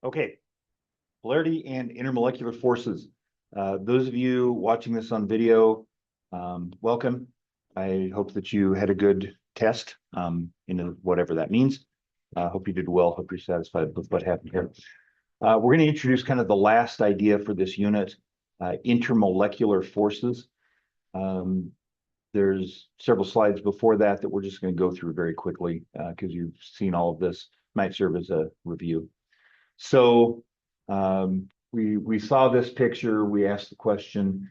Okay, polarity and intermolecular forces. Those of you watching this on video, welcome. I hope that you had a good test, whatever that means. Hope you did well. Hope you're satisfied with what happened here. We're going to introduce kind of the last idea for this unit, intermolecular forces. Um, there's several slides before that we're just going to go through very quickly because you've seen all of this. Might serve as a review. So we saw this picture. We asked the question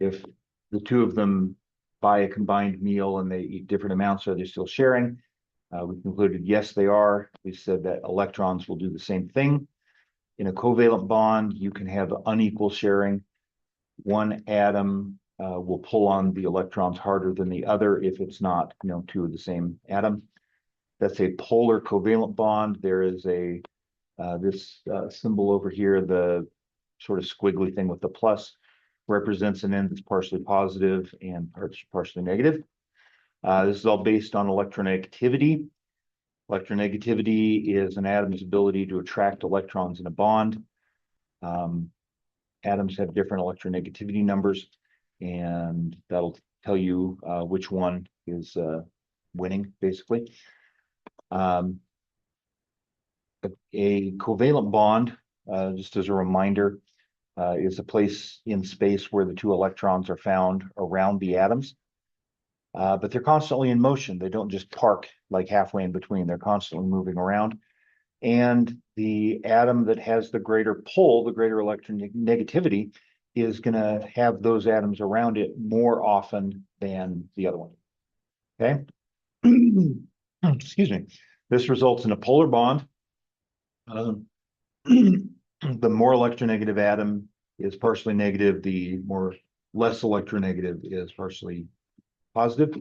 if the two of them buy a combined meal and they eat different amounts, are they still sharing? We concluded yes, they are. We said that electrons will do the same thing. In a covalent bond, you can have unequal sharing. One atom will pull on the electrons harder than the other if it's not, two of the same atom. That's a polar covalent bond. There is this symbol over here, the sort of squiggly thing with the plus, represents an end that's partially positive and partially negative. This is all based on electronegativity. Electronegativity is an atom's ability to attract electrons in a bond. Atoms have different electronegativity numbers, and that'll tell you which one is winning, basically. A covalent bond, just as a reminder, is a place in space where the two electrons are found around the atoms. But they're constantly in motion. They don't just park like halfway in between. They're constantly moving around. And the atom that has the greater pull, the greater electronegativity, is going to have those atoms around it more often than the other one. Okay? Excuse me. This results in a polar bond. The more electronegative atom is partially negative, the less electronegative is partially positive.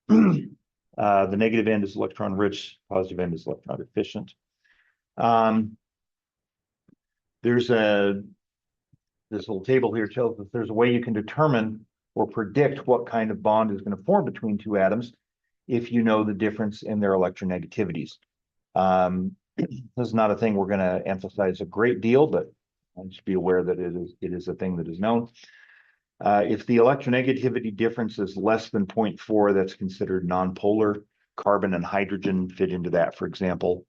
The negative end is electron rich, positive end is electron deficient. There's this little table here tells us there's a way you can determine or predict what kind of bond is going to form between two atoms if you know the difference in their electronegativities. This is not a thing we're going to emphasize a great deal, but just be aware that it is a thing that is known. If the electronegativity difference is less than 0.4, that's considered nonpolar. Carbon and hydrogen fit into that, for example.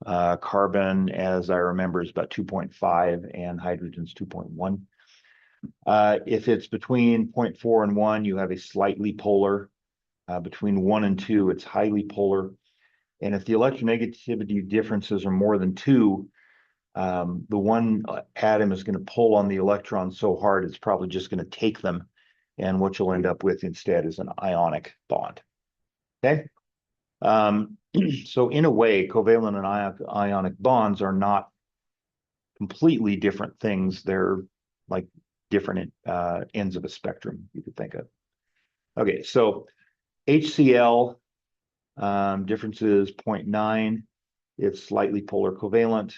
Carbon, as I remember, is about 2.5 and hydrogen's 2.1. If it's between 0.4 and 1, you have a slightly polar. Between 1 and 2, it's highly polar. And if the electronegativity differences are more than 2, the one atom is going to pull on the electrons so hard, it's probably just going to take them. And what you'll end up with instead is an ionic bond. Okay? So in a way, covalent and ionic bonds are not completely different things. They're like different ends of a spectrum, you could think of. Okay, so HCl difference is 0.9. It's slightly polar covalent.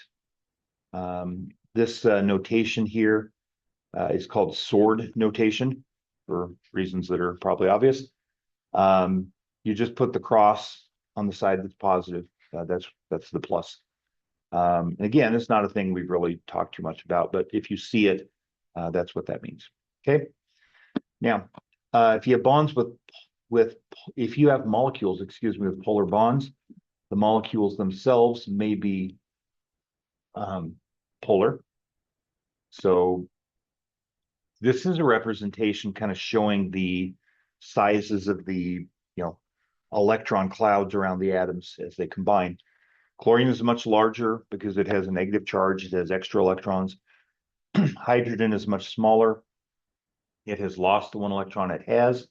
This notation here is called sword notation for reasons that are probably obvious. You just put the cross on the side that's positive. That's the plus. Again, it's not a thing we've really talked too much about, but if you see it, that's what that means. Okay. Now, if you have bonds if you have molecules, with polar bonds, the molecules themselves may be polar. So this is a representation kind of showing the sizes of the electron clouds around the atoms as they combine. Chlorine is much larger because it has a negative charge. It has extra electrons. Hydrogen is much smaller. It has lost the one electron it has.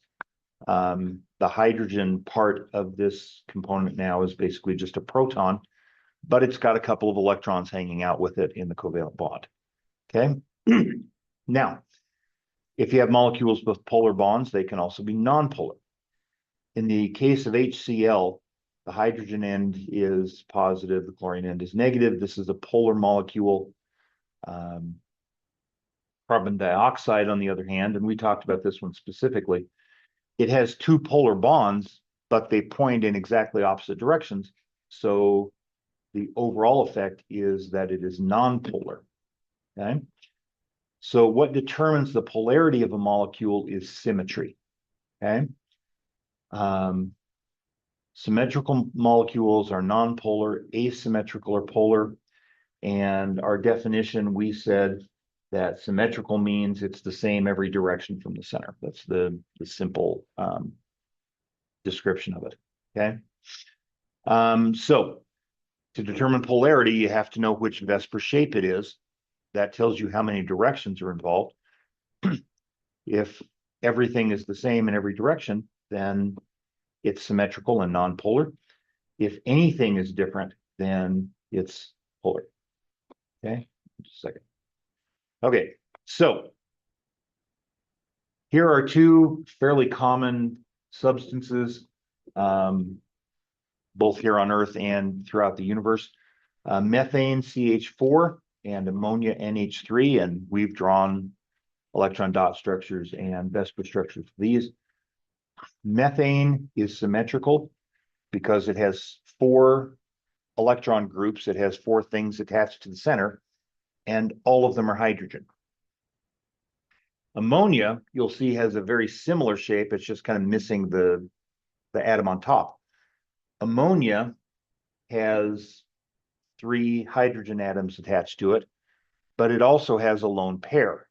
The hydrogen part of this component now is basically just a proton, but it's got a couple of electrons hanging out with it in the covalent bond. Okay. Now, if you have molecules with polar bonds, they can also be nonpolar. In the case of HCl, the hydrogen end is positive, the chlorine end is negative. This is a polar molecule. Carbon dioxide, on the other hand, and we talked about this one specifically, it has two polar bonds, but they point in exactly opposite directions. So the overall effect is that it is nonpolar. Okay. So what determines the polarity of a molecule is symmetry. Okay. Symmetrical molecules are nonpolar, asymmetrical are polar. And our definition, we said that symmetrical means it's the same every direction from the center. That's the simple description of it. Okay. So to determine polarity, you have to know which Vesper shape it is. That tells you how many directions are involved. If everything is the same in every direction, then it's symmetrical and nonpolar. If anything is different, then it's polar. Okay, just a second. Okay, so here are two fairly common substances, both here on Earth and throughout the universe. Methane, CH4, and ammonia, NH3, and we've drawn electron dot structures and Vesper structures for these. Methane is symmetrical because it has 4 electron groups. It has 4 things attached to the center, and all of them are hydrogen. Ammonia, you'll see, has a very similar shape. It's just kind of missing the atom on top. Ammonia has 3 hydrogen atoms attached to it, but it also has a lone pair,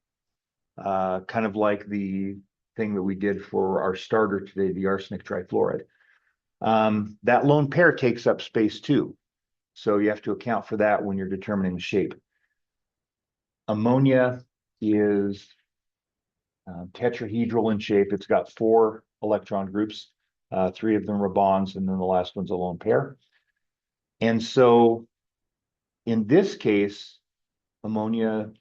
kind of like the thing that we did for our starter today, the arsenic trifluoride. That lone pair takes up space too, so you have to account for that when you're determining the shape. Ammonia is tetrahedral in shape. It's got 4 electron groups, 3 of them are bonds, and then the last one's a lone pair. And so in this case, ammonia,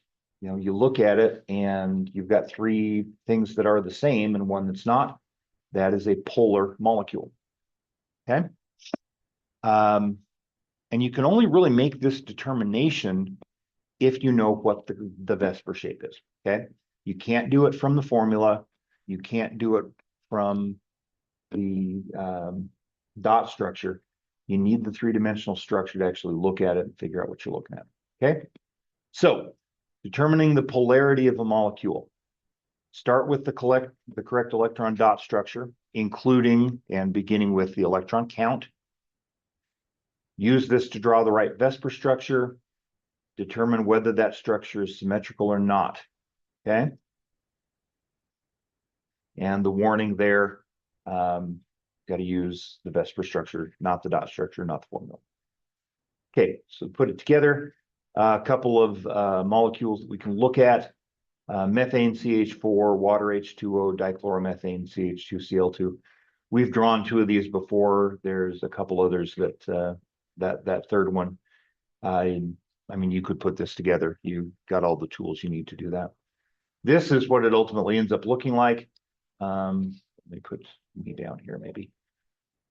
you look at it and you've got 3 things that are the same and one that's not. That is a polar molecule. Okay. And you can only really make this determination if you know what the Vesper shape is. Okay. You can't do it from the formula. You can't do it from the dot structure. You need the 3-dimensional structure to actually look at it and figure out what you're looking at. Okay. So determining the polarity of a molecule. Start with the correct electron dot structure, including and beginning with the electron count. Use this to draw the right Vesper structure. Determine whether that structure is symmetrical or not. Okay. And the warning there, got to use the Vesper structure, not the dot structure, not the formula. Okay, so put it together. A couple of molecules that we can look at. Methane CH4, water H2O, dichloromethane CH2Cl2. We've drawn 2 of these before. There's a couple others that third one. I mean, you could put this together. You've got all the tools you need to do that. This is what it ultimately ends up looking like. Let me put me down here maybe.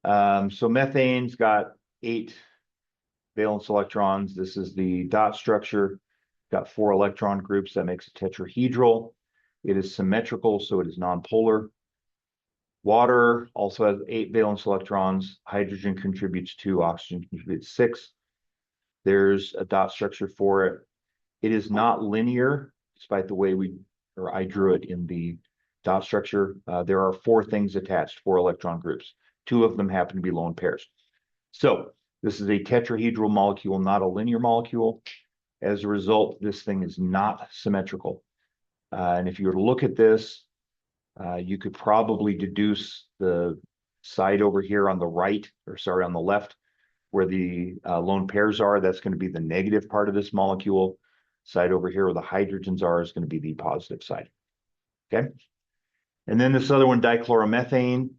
So methane's got 8 valence electrons. This is the dot structure. Got 4 electron groups. That makes it tetrahedral. It is symmetrical, so it is nonpolar. Water also has 8 valence electrons. Hydrogen contributes 2, oxygen contributes 6. There's a dot structure for it. It is not linear, despite the way I drew it in the dot structure. There are 4 things attached, 4 electron groups. 2 of them happen to be lone pairs. So this is a tetrahedral molecule, not a linear molecule. As a result, this thing is not symmetrical. And if you were to look at this, you could probably deduce the side over here on the right, or sorry, on the left, where the lone pairs are. That's going to be the negative part of this molecule. Side over here where the hydrogens are is going to be the positive side. Okay. And then this other one, dichloromethane,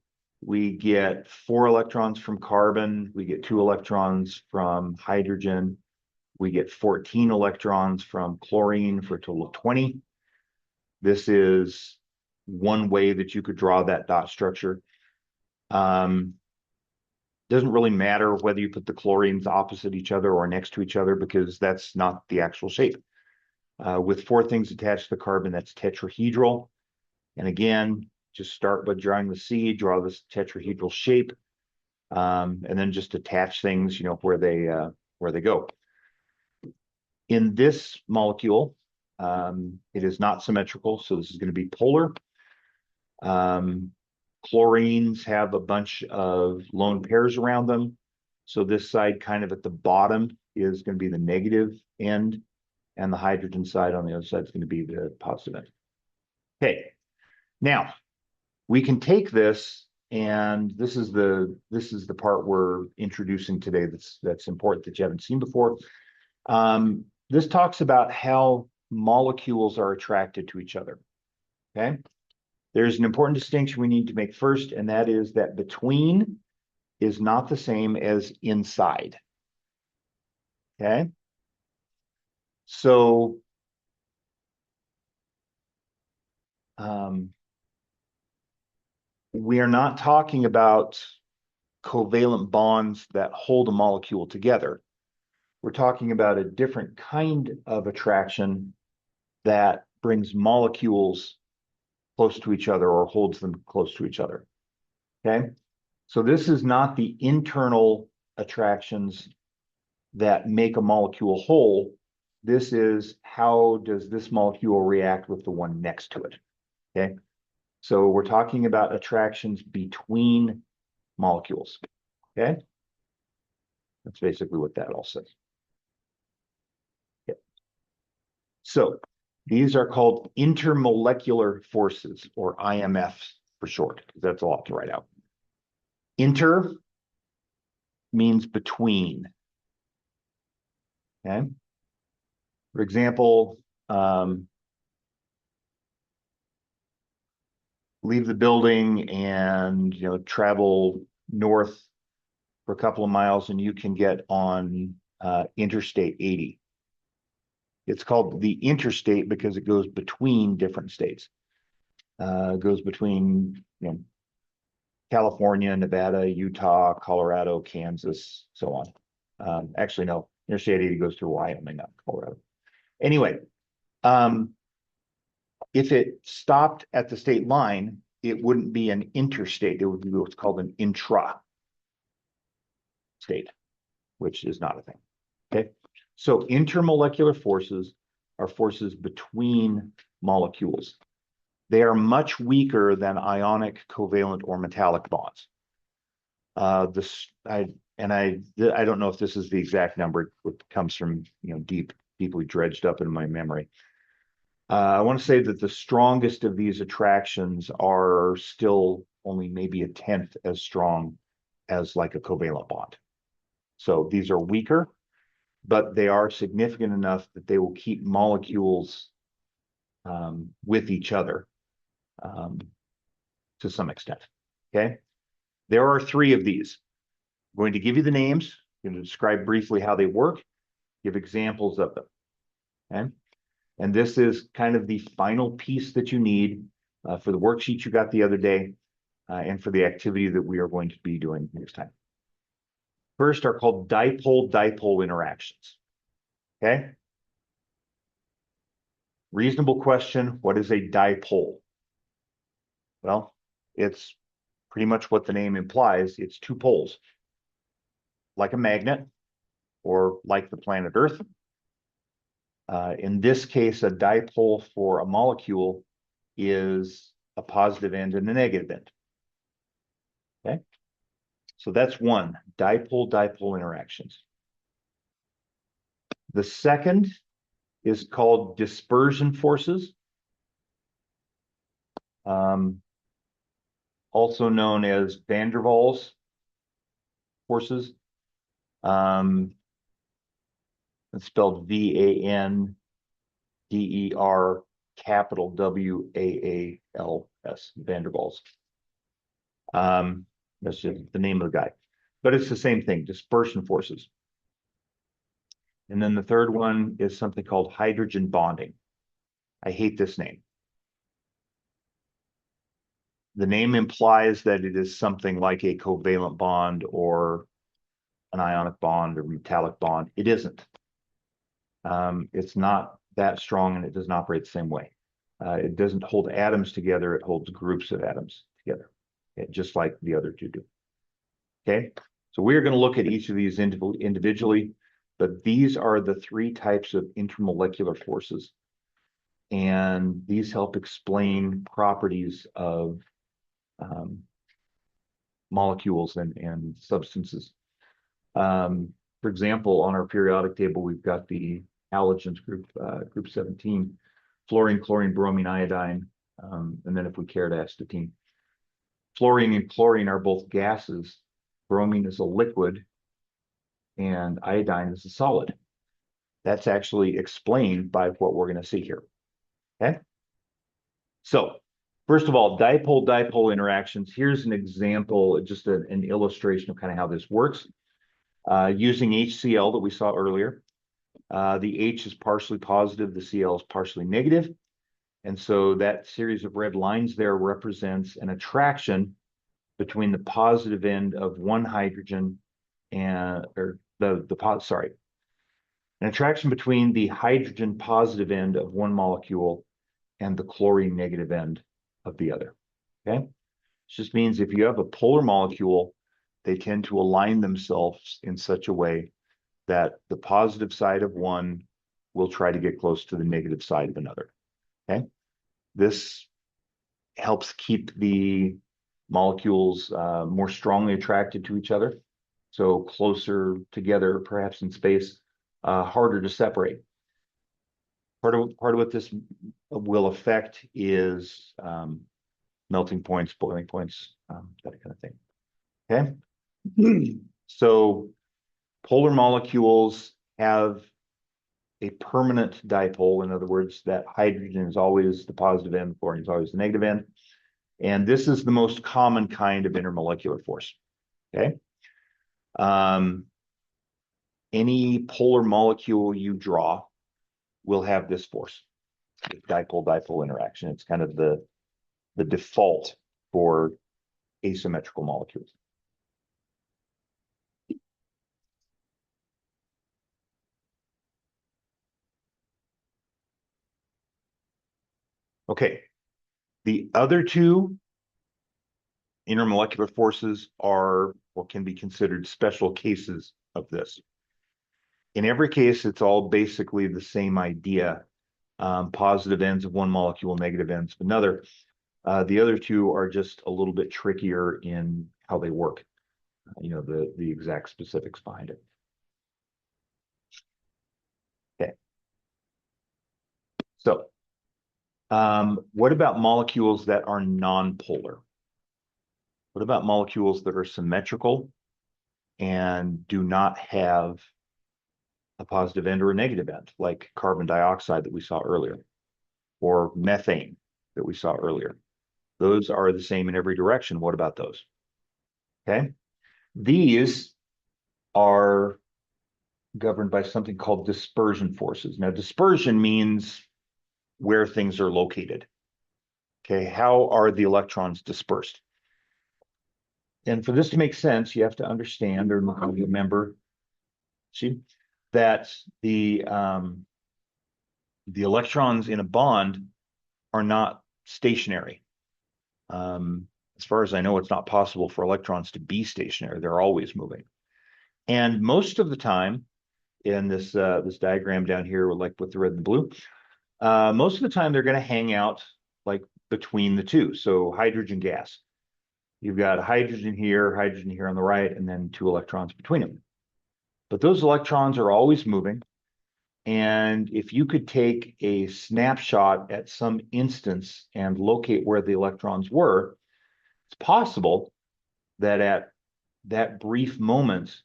we get 4 electrons from carbon. We get 2 electrons from hydrogen. We get 14 electrons from chlorine for a total of 20. This is one way that you could draw that dot structure. Doesn't really matter whether you put the chlorines opposite each other or next to each other, because that's not the actual shape. With 4 things attached to the carbon, that's tetrahedral. And again, just start by drawing the C, draw this tetrahedral shape, and then just attach things, where they where they go. In this molecule, it is not symmetrical, so this is going to be polar. Chlorines have a bunch of lone pairs around them. So this side kind of at the bottom is going to be the negative end, and the hydrogen side on the other side is going to be the positive end. Okay, now we can take this, and this is the part we're introducing today that's important that you haven't seen before. This talks about how molecules are attracted to each other. Okay, there's an important distinction we need to make first, and that is that between is not the same as inside. Okay, so we are not talking about covalent bonds that hold a molecule together. We're talking about a different kind of attraction that brings molecules close to each other or holds them close to each other. Okay, so this is not the internal attractions that make a molecule whole. This is how does this molecule react with the one next to it. Okay, so we're talking about attractions between molecules. Okay, that's basically what that all says. Okay. So these are called intermolecular forces, or IMFs for short, because that's a lot to write out. Inter means between. Okay. For example, leave the building and travel north for a couple of miles, and you can get on Interstate 80. It's called the interstate because it goes between different states. It goes between California, Nevada, Utah, Colorado, Kansas, so on. Actually, no, Interstate 80 goes through Wyoming, not Colorado. Anyway, if it stopped at the state line, it wouldn't be an interstate. It would be what's called an intra-state, which is not a thing. Okay, so intermolecular forces are forces between molecules. They are much weaker than ionic, covalent, or metallic bonds. I don't know if this is the exact number. It comes from deeply dredged up in my memory. I want to say that the strongest of these attractions are still only maybe a tenth as strong as like a covalent bond. So these are weaker, but they are significant enough that they will keep molecules with each other to some extent. Okay, there are 3 of these. I'm going to give you the names. I'm going to describe briefly how they work, give examples of them. Okay, and this is kind of the final piece that you need for the worksheet you got the other day and for the activity that we are going to be doing next time. First are called dipole-dipole interactions. Okay, reasonable question, what is a dipole? Well, it's pretty much what the name implies. It's 2 poles, like a magnet or like the planet Earth. In this case, a dipole for a molecule is a positive end and a negative end. Okay, so that's one, dipole-dipole interactions. The second is called dispersion forces, also known as van der Waals forces. It's spelled V-A-N-D-E-R capital W-A-A-L-S, van der Waals. That's just the name of the guy. But it's the same thing, dispersion forces. And then the third one is something called hydrogen bonding. I hate this name. The name implies that it is something like a covalent bond or an ionic bond or metallic bond. It isn't. It's not that strong, and it doesn't operate the same way. It doesn't hold atoms together. It holds groups of atoms together, just like the other 2 do. Okay, so we're going to look at each of these individually. but these are the three types of intermolecular forces. And these help explain properties of molecules and substances. For example, on our periodic table, we've got the halogens group, group 17, fluorine, chlorine, bromine, iodine, and then if we cared, astatine. Fluorine and chlorine are both gases. Bromine is a liquid, and iodine is a solid. That's actually explained by what we're going to see here. Okay. So, first of all, dipole-dipole interactions. Here's an example, just an illustration of kind of how this works. Using HCl that we saw earlier. The H is partially positive, the Cl is partially negative. And so that series of red lines there represents an attraction between the positive end of one hydrogen and, or sorry, an attraction between the hydrogen positive end of one molecule and the chlorine negative end of the other. Okay. It just means if you have a polar molecule, they tend to align themselves in such a way that the positive side of one will try to get close to the negative side of another. Okay. This helps keep the molecules more strongly attracted to each other. So closer together, perhaps in space, harder to separate. Part of what this will affect is melting points, boiling points, that kind of thing. Okay. So polar molecules have a permanent dipole. In other words, that hydrogen is always the positive end, chlorine is always the negative end. And this is the most common kind of intermolecular force. Okay. Any polar molecule you draw will have this force, dipole-dipole interaction. It's kind of the default for asymmetrical molecules. Okay, the other two intermolecular forces are or can be considered special cases of this. In every case, it's all basically the same idea. Positive ends of one molecule, negative ends of another. The other two are just a little bit trickier in how they work, the exact specifics behind it. Okay. So, what about molecules that are nonpolar? What about molecules that are symmetrical and do not have a positive end or a negative end, like carbon dioxide that we saw earlier, or methane that we saw earlier? Those are the same in every direction. What about those? Okay. These are governed by something called dispersion forces. Now, dispersion means where things are located. Okay. How are the electrons dispersed? And for this to make sense, you have to understand or remember, that the electrons in a bond are not stationary. As far as I know, it's not possible for electrons to be stationary. They're always moving. And most of the time, in this diagram down here, like with the red and the blue, most of the time they're going to hang out like between the two. So hydrogen gas. You've got hydrogen here on the right, and then two electrons between them. But those electrons are always moving. And if you could take a snapshot at some instance and locate where the electrons were, it's possible that at that brief moment,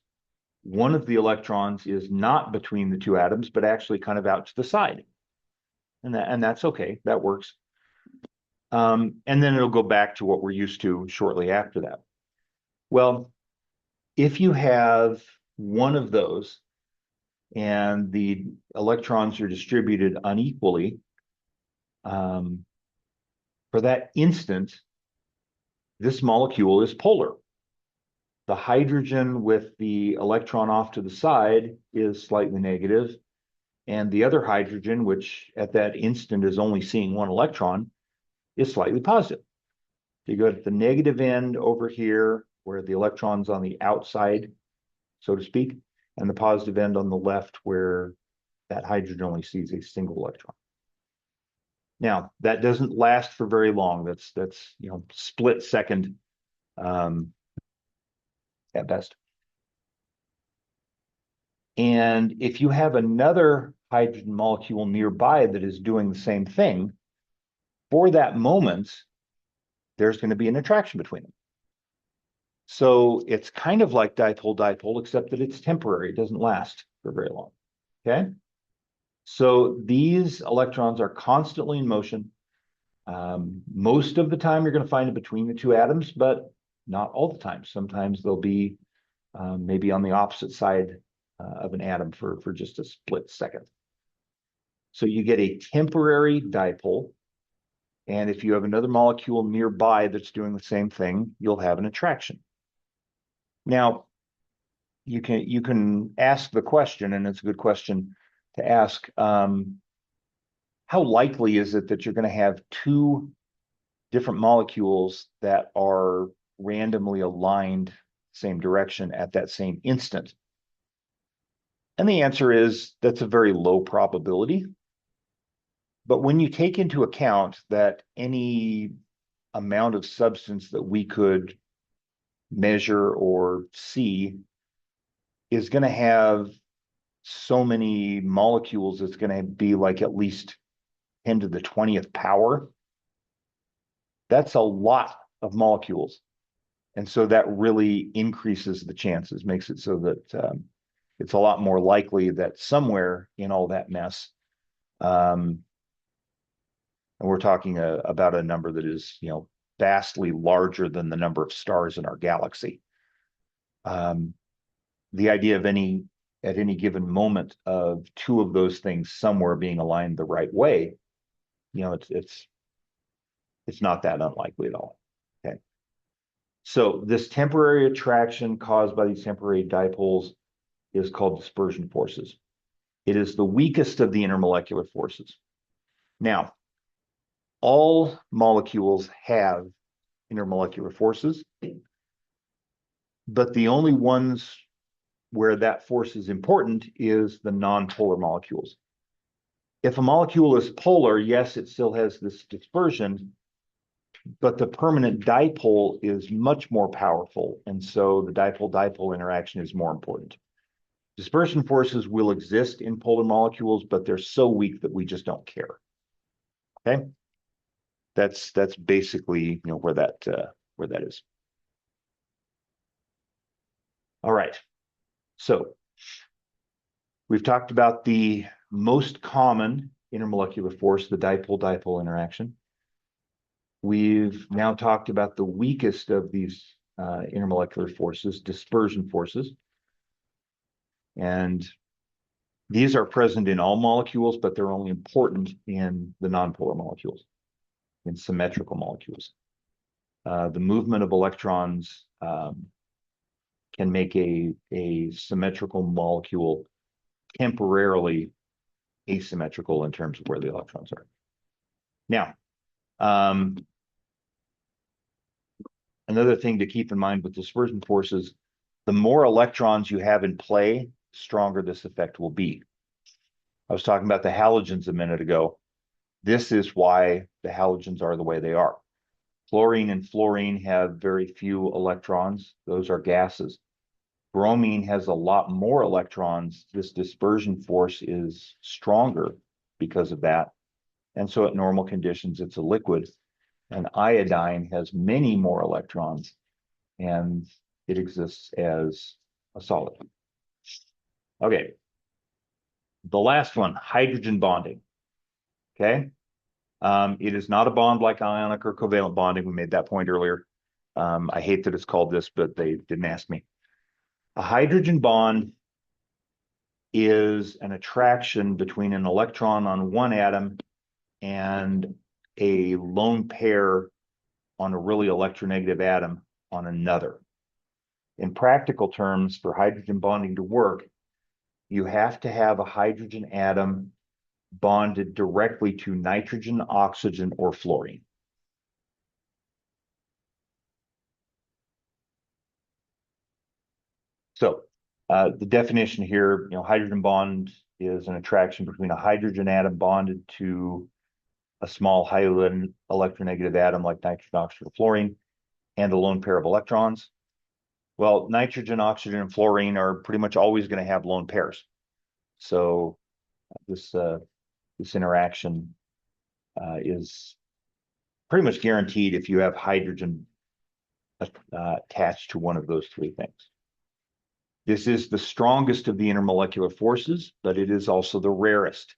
one of the electrons is not between the two atoms, but actually kind of out to the side. And that's okay. That works. And then it'll go back to what we're used to shortly after that. Well, if you have one of those and the electrons are distributed unequally, for that instant, this molecule is polar. The hydrogen with the electron off to the side is slightly negative, and the other hydrogen, which at that instant is only seeing one electron, is slightly positive. You go to the negative end over here, where the electron's on the outside, so to speak, and the positive end on the left where that hydrogen only sees a single electron. Now, that doesn't last for very long. That's split second at best. And if you have another hydrogen molecule nearby that is doing the same thing, for that moment, there's going to be an attraction between them. So it's kind of like dipole-dipole, except that it's temporary. It doesn't last for very long. Okay? So these electrons are constantly in motion. Most of the time, you're going to find it between the two atoms, but not all the time. Sometimes they'll be maybe on the opposite side of an atom for just a split second. So you get a temporary dipole. And if you have another molecule nearby that's doing the same thing, you'll have an attraction. Now, you can ask the question, and it's a good question to ask, how likely is it that you're going to have two different molecules that are randomly aligned same direction at that same instant? And the answer is that's a very low probability. But when you take into account that any amount of substance that we could measure or see is going to have so many molecules, it's going to be like at least 10 to the 20th power. That's a lot of molecules. And so that really increases the chances, makes it so that it's a lot more likely that somewhere in all that mess, and we're talking about a number that is, vastly larger than the number of stars in our galaxy. The idea of at any given moment of two of those things somewhere being aligned the right way, it's not that unlikely at all. Okay. So this temporary attraction caused by these temporary dipoles is called dispersion forces. It is the weakest of the intermolecular forces. Now, all molecules have intermolecular forces, but the only ones where that force is important is the nonpolar molecules. If a molecule is polar, yes, it still has this dispersion, but the permanent dipole is much more powerful, and so the dipole-dipole interaction is more important. Dispersion forces will exist in polar molecules, but they're so weak that we just don't care. Okay, that's basically where that is. All right, so we've talked about the most common intermolecular force, the dipole-dipole interaction. We've now talked about the weakest of these intermolecular forces, dispersion forces. And these are present in all molecules, but they're only important in the nonpolar molecules, in symmetrical molecules. The movement of electrons can make a symmetrical molecule temporarily asymmetrical in terms of where the electrons are. Now, another thing to keep in mind with dispersion forces, the more electrons you have in play, the stronger this effect will be. I was talking about the halogens a minute ago. This is why the halogens are the way they are. Chlorine and fluorine have very few electrons. Those are gases. Bromine has a lot more electrons. This dispersion force is stronger because of that. And so at normal conditions, it's a liquid. And iodine has many more electrons, and it exists as a solid. Okay. The last one, hydrogen bonding. Okay. It is not a bond like ionic or covalent bonding. We made that point earlier. I hate that it's called this, but they didn't ask me. A hydrogen bond is an attraction between an electron on one atom and a lone pair on a really electronegative atom on another. In practical terms, for hydrogen bonding to work, you have to have a hydrogen atom bonded directly to nitrogen, oxygen, or fluorine. So The definition here, hydrogen bond is an attraction between a hydrogen atom bonded to a small highly electronegative atom like nitrogen, oxygen, or fluorine, and a lone pair of electrons. Well, nitrogen, oxygen, and fluorine are pretty much always going to have lone pairs. So this interaction is pretty much guaranteed if you have hydrogen attached to one of those three things. This is the strongest of the intermolecular forces, but it is also the rarest.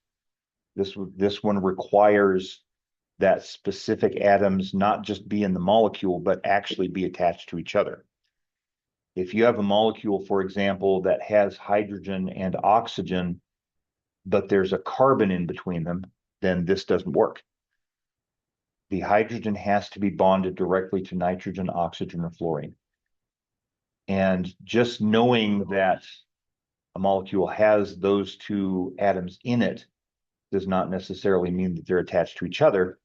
This one requires that specific atoms not just be in the molecule, but actually be attached to each other. If you have a molecule, for example, that has hydrogen and oxygen, but there's a carbon in between them, then this doesn't work. The hydrogen has to be bonded directly to nitrogen, oxygen, or fluorine. And just knowing that a molecule has those two atoms in it does not necessarily mean that they're attached to each other,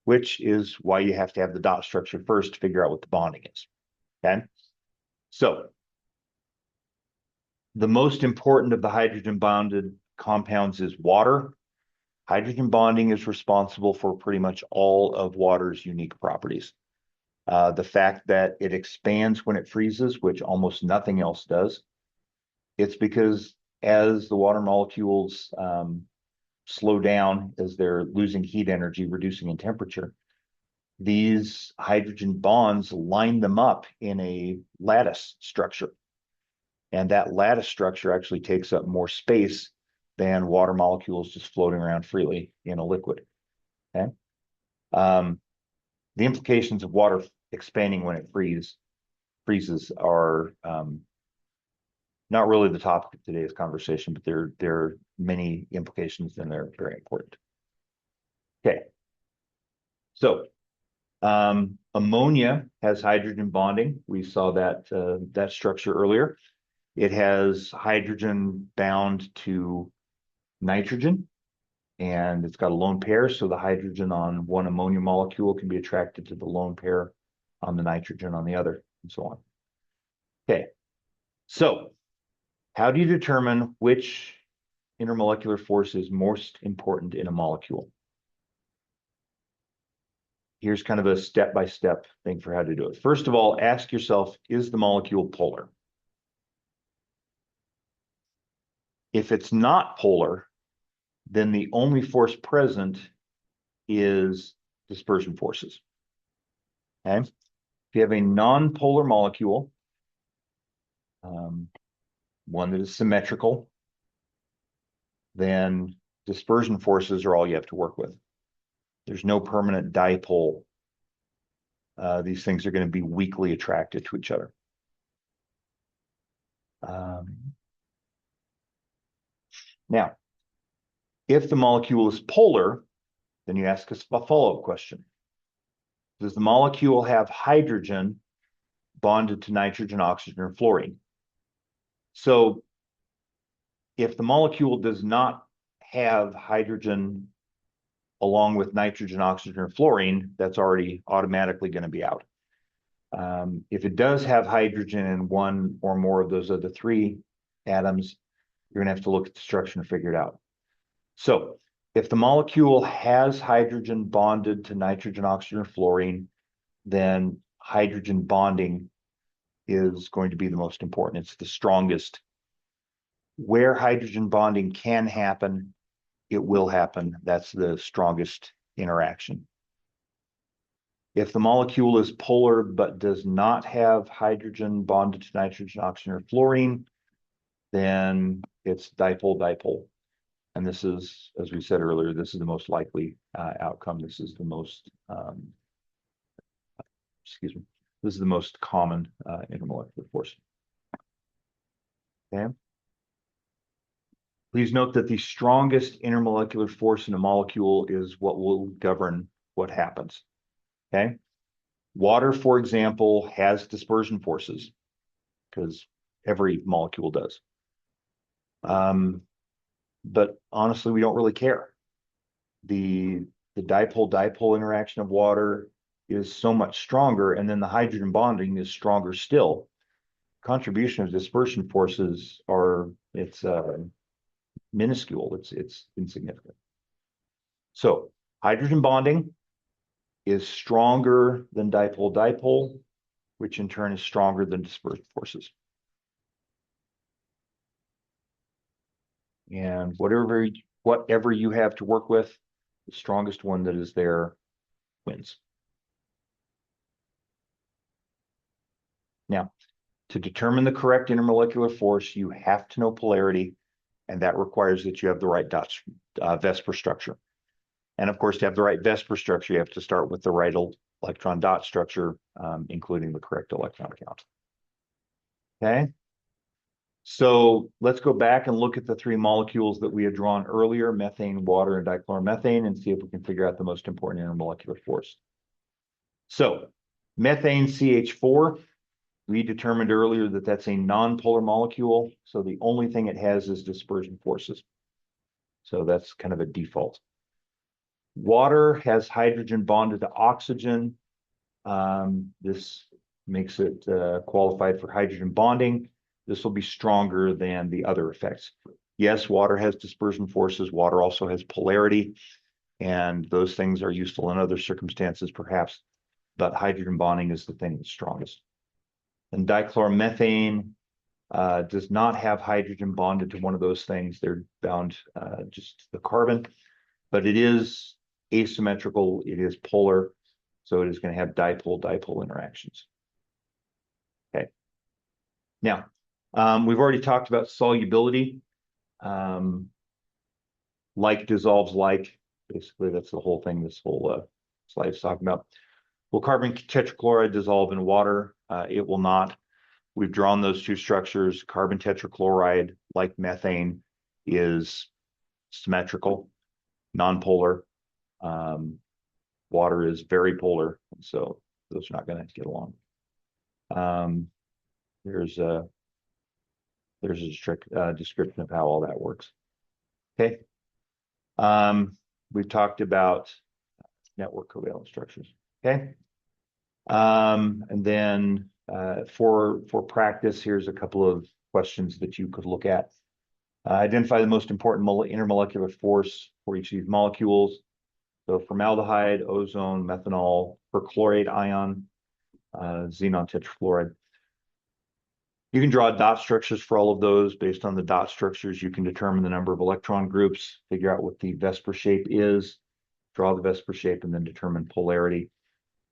which is why you have to have the dot structure first to figure out what the bonding is. Okay? So the most important of the hydrogen bonded compounds is water. Hydrogen bonding is responsible for pretty much all of water's unique properties. The fact that it expands when it freezes, which almost nothing else does, it's because as the water molecules slow down, as they're losing heat energy, reducing in temperature, these hydrogen bonds line them up in a lattice structure. And that lattice structure actually takes up more space than water molecules just floating around freely in a liquid. Okay. The implications of water expanding when it freezes are not really the topic of today's conversation, but there are many implications and they're very important. Okay. So ammonia has hydrogen bonding. We saw that structure earlier. It has hydrogen bound to nitrogen, and it's got a lone pair, so the hydrogen on one ammonia molecule can be attracted to the lone pair on the nitrogen on the other, and so on. Okay, so how do you determine which intermolecular force is most important in a molecule? Here's kind of a step-by-step thing for how to do it. First of all, ask yourself, is the molecule polar? If it's not polar, then the only force present is dispersion forces. Okay? If you have a non-polar molecule, one that is symmetrical, then dispersion forces are all you have to work with. There's no permanent dipole. These things are going to be weakly attracted to each other. Now, if the molecule is polar, then you ask us a follow-up question. Does the molecule have hydrogen bonded to nitrogen, oxygen, or fluorine? So if the molecule does not have hydrogen along with nitrogen, oxygen, or fluorine, that's already automatically going to be out. If it does have hydrogen in one or more of those other three atoms, you're going to have to look at the structure and figure it out. So if the molecule has hydrogen bonded to nitrogen, oxygen, or fluorine, then hydrogen bonding is going to be the most important. It's the strongest. Where hydrogen bonding can happen, it will happen. That's the strongest interaction. If the molecule is polar but does not have hydrogen bonded to nitrogen, oxygen, or fluorine, then it's dipole-dipole. And this is, as we said earlier, this is the most likely outcome. This is the most, this is the most common intermolecular force. Okay. Please note that the strongest intermolecular force in a molecule is what will govern what happens. Okay. Water, for example, has dispersion forces because every molecule does. But honestly, we don't really care. The dipole-dipole interaction of water is so much stronger, and then the hydrogen bonding is stronger still. contribution of dispersion forces are, it's minuscule, it's insignificant. So hydrogen bonding is stronger than dipole-dipole, which in turn is stronger than dispersion forces. And whatever you have to work with, the strongest one that is there wins. Now, to determine the correct intermolecular force, you have to know polarity, and that requires that you have the right VSEPR structure. And of course, to have the right VSEPR structure, you have to start with the right electron dot structure, including the correct electron count. Okay. So let's go back and look at the three molecules that we had drawn earlier, methane, water, and dichloromethane, and see if we can figure out the most important intermolecular force. So methane CH4, we determined earlier that that's a nonpolar molecule. So the only thing it has is dispersion forces. So that's kind of a default. Water has hydrogen bonded to oxygen. This makes it qualified for hydrogen bonding. This will be stronger than the other effects. Yes, water has dispersion forces. Water also has polarity, and those things are useful in other circumstances, perhaps, but hydrogen bonding is the thing that's strongest. And dichloromethane does not have hydrogen bonded to one of those things. They're bound just to the carbon, but it is asymmetrical. It is polar, so it is going to have dipole-dipole interactions. Okay. Now, we've already talked about solubility. Like dissolves like. Basically, that's the whole thing this whole slide is talking about. Will carbon tetrachloride dissolve in water? It will not. We've drawn those two structures. Carbon tetrachloride, like methane, is symmetrical, nonpolar. Water is very polar, so those are not going to get along. There's a strict description of how all that works. Okay. We've talked about network covalent structures. Okay. And then for practice, here's a couple of questions that you could look at. Identify the most important intermolecular force for each of these molecules. So formaldehyde, ozone, methanol, perchlorate ion, xenon tetrafluoride. You can draw dot structures for all of those. Based on the dot structures, you can determine the number of electron groups, figure out what the VSEPR shape is, draw the VSEPR shape, and then determine polarity.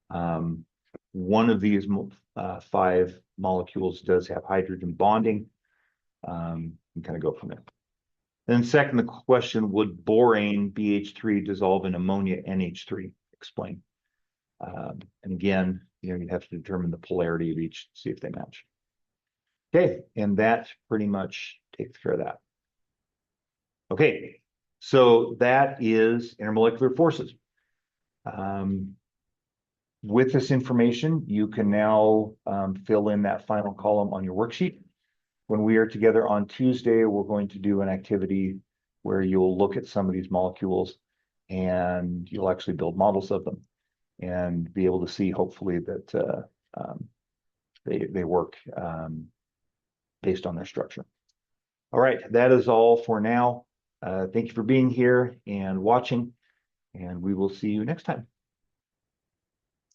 One of these 5 molecules does have hydrogen bonding. And kind of go from there. Then second, the question, would borane BH3 dissolve in ammonia NH3? Explain. And again, you'd have to determine the polarity of each, see if they match. Okay, and that pretty much takes care of that. Okay, so that is intermolecular forces. With this information, you can now fill in that final column on your worksheet. When we are together on Tuesday, we're going to do an activity where you'll look at some of these molecules and you'll actually build models of them and be able to see, hopefully, that they work based on their structure. All right, that is all for now. Thank you for being here and watching, and we will see you next time.